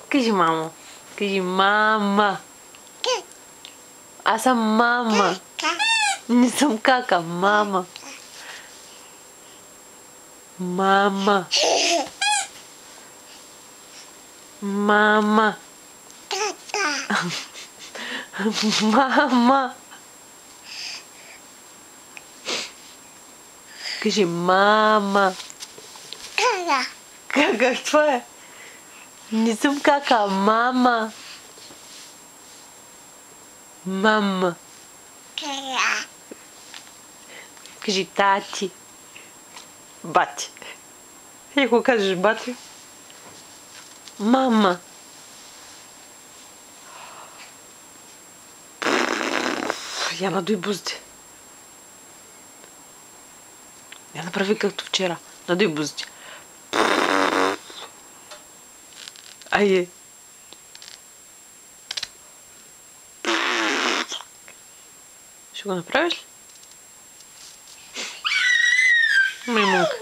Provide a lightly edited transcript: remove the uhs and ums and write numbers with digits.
Кажи мамо. Кажи мама. Аз съм мама. Не съм кака. Мама. Мама. Мама. Мама. Кажи мама. Кака, това е? Не съм кака, мама. Мама. Кажи тати. Бати. И ако кажеш бати. Мама. Я надуй бузите. Я направи както вчера. Надуй бузите. Айде. Ще го направиш ли? Маймунка.